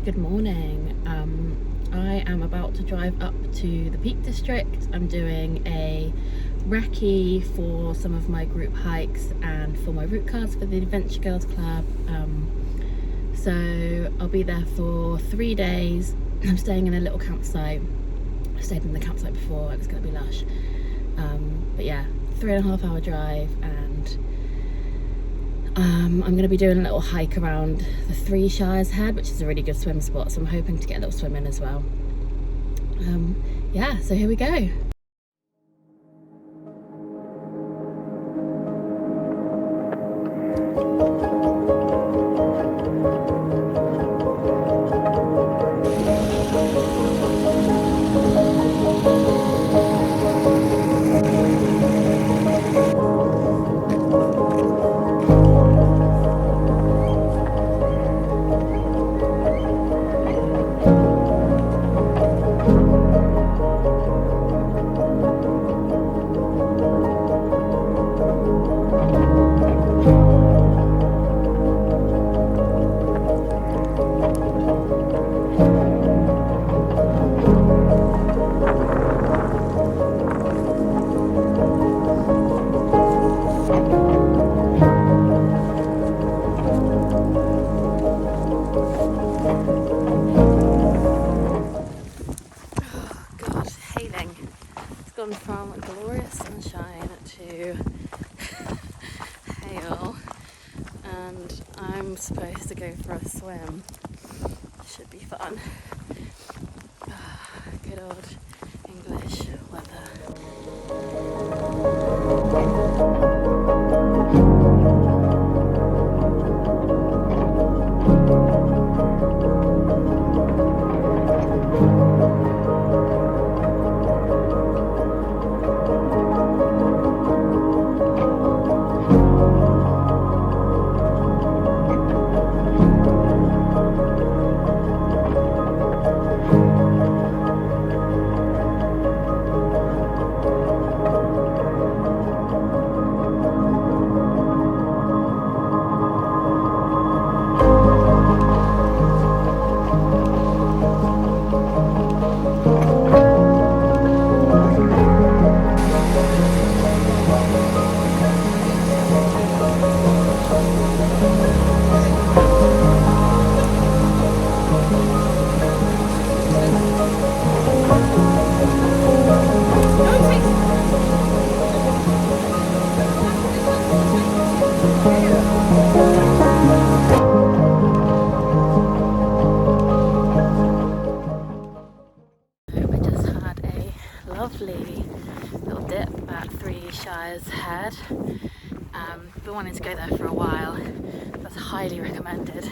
good morning. I am about to drive up to the Peak District. I'm doing a recce for some of my group hikes and for my route cards for the Adventure Girls Club. So I'll be there for 3 days. I'm staying in a little campsite. I've stayed in the campsite before, it's going to be lush. But yeah, 3.5 hour drive, and I'm going to be doing a little hike around the Three Shires Head, which is a really good swim spot, so I'm hoping to get a little swim in as well. Yeah, so here we go. Gone from glorious sunshine to hail, and I'm supposed to go for a swim. Should be fun. Good old English weather. Lovely little dip at Three Shires Head. Been wanting to go there for a while. That's highly recommended.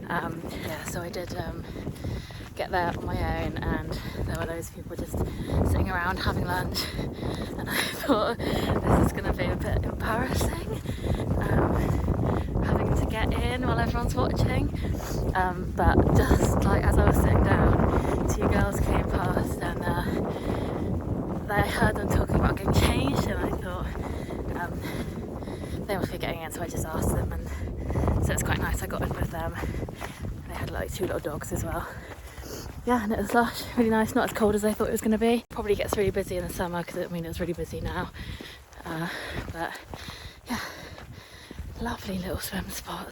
Yeah, so I did get there on my own, and there were loads of people just sitting around having lunch, and I thought this is going to be a bit embarrassing, having to get in while everyone's watching. But just like as I was sitting down, 2 girls came past, and I heard them talking about getting changed, and I thought they must be getting in, so I just asked them, and so it's quite nice. I got in with them. They had like 2 little dogs as well. Yeah, and it was lush, really nice, not as cold as I thought it was going to be. Probably gets really busy in the summer, because I mean it's really busy now. But yeah, lovely little swim spot.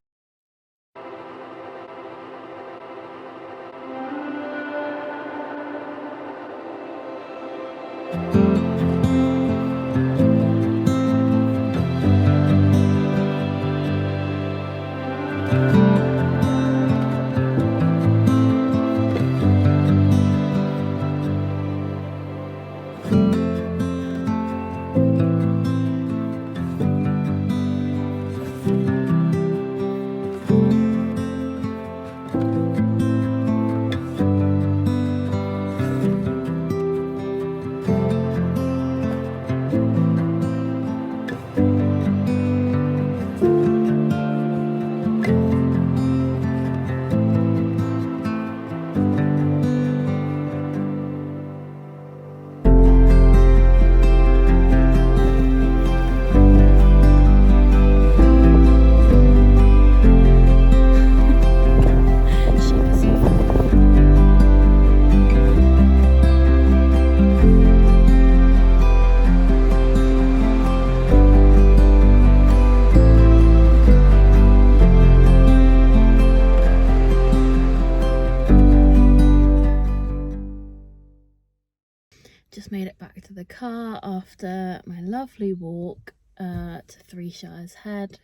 just made it back to the car after my lovely walk to Three Shires Head.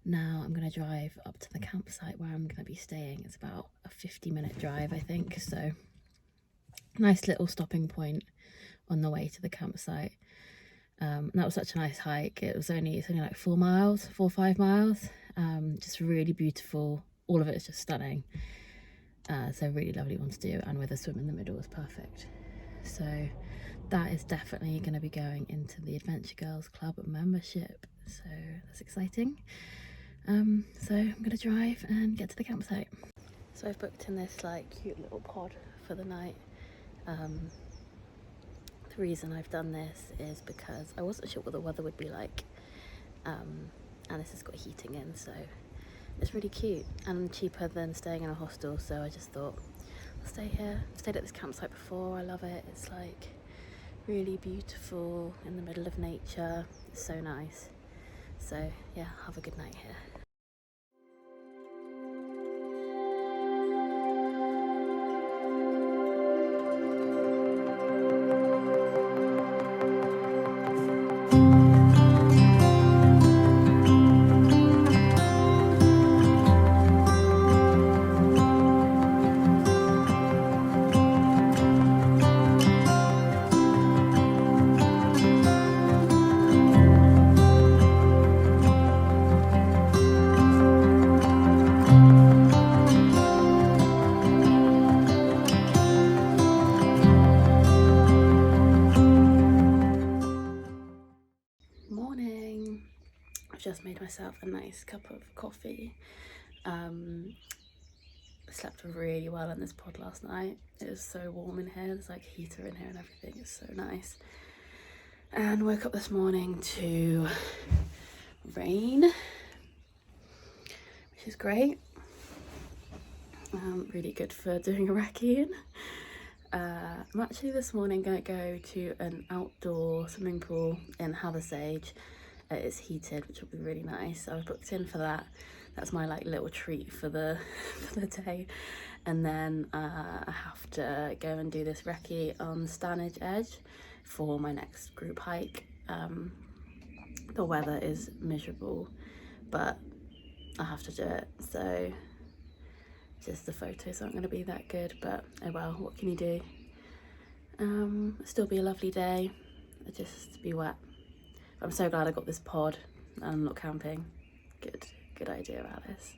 Now I'm going to drive up to the campsite where I'm going to be staying. It's about a 50-minute drive, I think, so nice little stopping point on the way to the campsite. That was such a nice hike. It's only like 4 or 5 miles. Just really beautiful. All of it is just stunning. So really lovely one to do, and with a swim in the middle was perfect. So that is definitely going to be going into the Adventure Girls Club membership, so that's exciting. So I'm going to drive and get to the campsite. So I've booked in this like cute little pod for the night. The reason I've done this is because I wasn't sure what the weather would be like, and this has got heating in, so it's really cute and cheaper than staying in a hostel. So I just thought I'll stay here. I've stayed at this campsite before. I love it. It's like really beautiful in the middle of nature. It's so nice. So yeah, have a good night here. Morning. I've just made myself a nice cup of coffee. I slept really well in this pod last night. It was so warm in here. There's like a heater in here and everything. It's so nice. And woke up this morning to rain, which is great. Really good for doing a recce in. I'm actually this morning going to go to an outdoor swimming pool in Hathersage. It's heated, which will be really nice. So I've booked in for that. That's my like little treat for the day. And then I have to go and do this recce on Stanage Edge for my next group hike. The weather is miserable, but I have to do it. So just the photos aren't going to be that good, but oh well, what can you do? It'll still be a lovely day. It'll just be wet. I'm so glad I got this pod and I'm not camping. Good idea, Alice.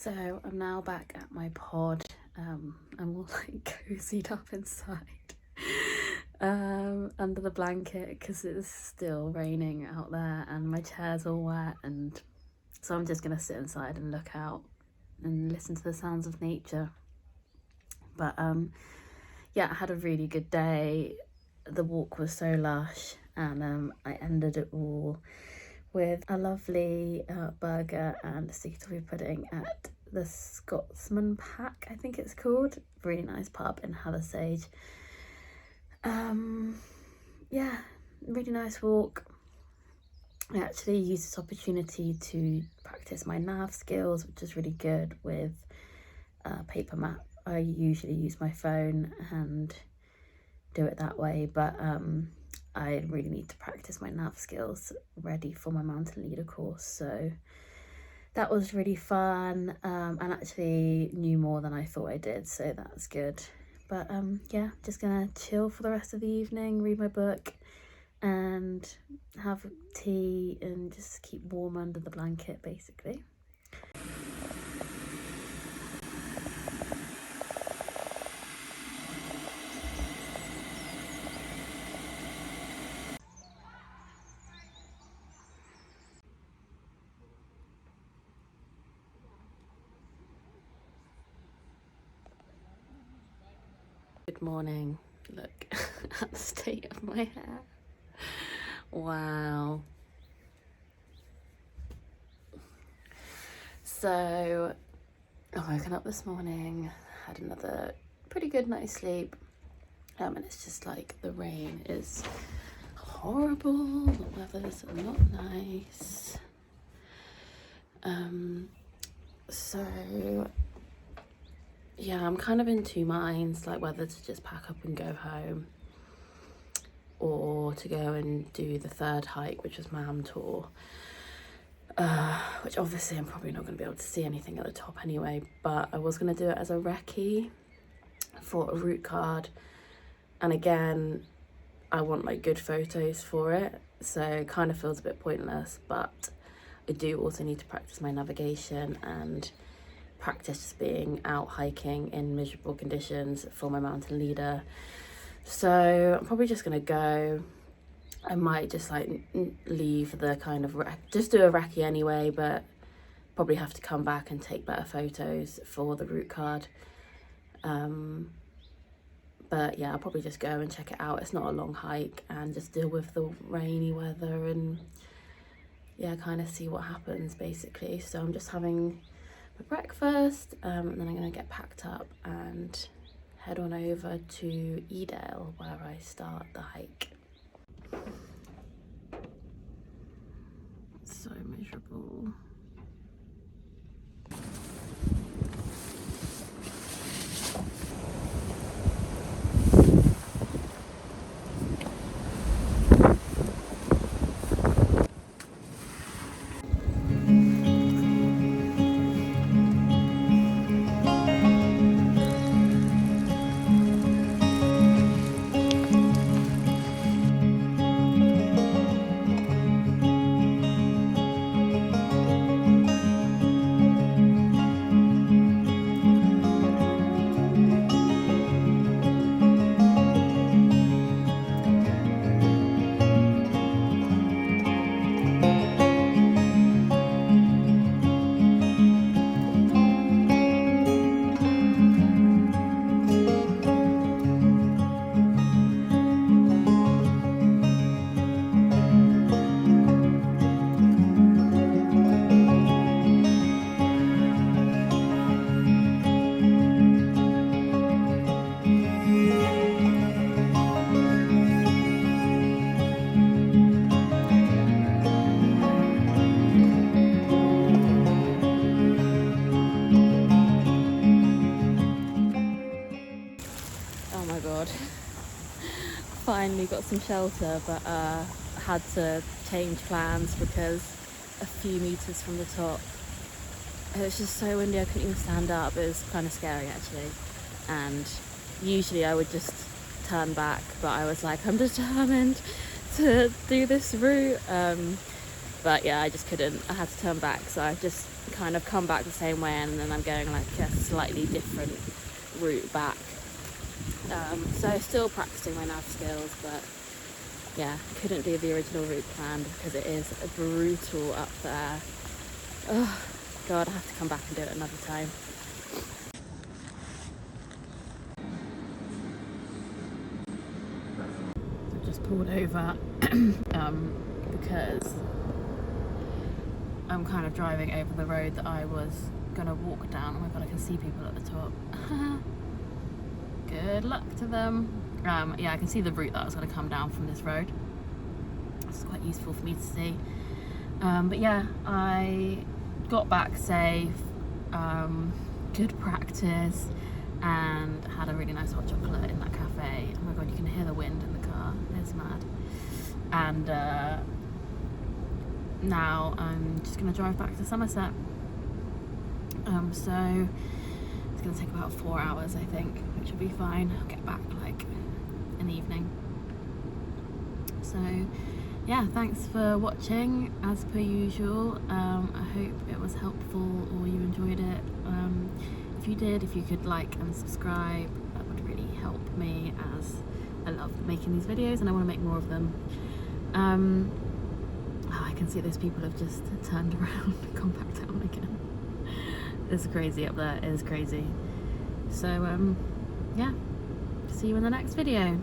So I'm now back at my pod. I'm all like cozied up inside under the blanket because it's still raining out there and my chair's all wet, and so I'm just gonna sit inside and look out and listen to the sounds of nature. But yeah, I had a really good day. The walk was so lush, and I ended it all with a lovely burger and sticky pudding at the Scotsman Pack, I think it's called. Really nice pub in Hathersage. Yeah, really nice walk. I actually used this opportunity to practice my nav skills, which is really good with paper map. I usually use my phone and do it that way, but I really need to practice my nav skills ready for my mountain leader course. So that was really fun, and actually knew more than I thought I did, so that's good. But yeah, just gonna chill for the rest of the evening, read my book and have tea and just keep warm under the blanket, basically. Good morning. Look at the state of my hair. Wow. So I woken up this morning, had another pretty good night's sleep, and it's just like the rain is horrible, the weather's not nice. So yeah, I'm kind of in two minds, like whether to just pack up and go home or to go and do the third hike, which was Mam Tor, which obviously I'm probably not going to be able to see anything at the top anyway, but I was going to do it as a recce for a route card, and again I want like good photos for it, so it kind of feels a bit pointless, but I do also need to practice my navigation and practice just being out hiking in miserable conditions for my mountain leader. So I'm probably just gonna go. I might just like leave the kind of just do a recce anyway, but probably have to come back and take better photos for the route card. But yeah, I'll probably just go and check it out. It's not a long hike, and just deal with the rainy weather and yeah, kind of see what happens basically. So I'm just having my breakfast, and then I'm gonna get packed up and head on over to Edale where I start the hike. So miserable. Oh my god. Finally got some shelter, but had to change plans because a few meters from the top it was just so windy I couldn't even stand up. It was kind of scary actually, and usually I would just turn back, but I was like, I'm determined to do this route, but yeah, I just couldn't. I had to turn back, so I just kind of come back the same way, and then I'm going like a slightly different route back. So still practicing my nav skills, but yeah, couldn't do the original route plan because it is brutal up there. Oh god, I have to come back and do it another time. pulled over because I'm kind of driving over the road that I was gonna walk down. Oh my god, I can see people at the top. Good luck to them. Yeah, I can see the route that I was gonna come down from this road. It's quite useful for me to see. But yeah, I got back safe, good practice, and had a really nice hot chocolate in that cafe. Oh my god, you can hear the wind in the car, it's mad. And now I'm just gonna drive back to Somerset. So it's gonna take about 4 hours, I think, which will be fine. I'll get back like in the evening. So yeah, thanks for watching as per usual. I hope it was helpful or you enjoyed it. If you did, if you could like and subscribe, that would really help me, as I love making these videos and I want to make more of them. I can see those people have just turned around and gone back down again. It's crazy up there, it is crazy. So yeah, see you in the next video.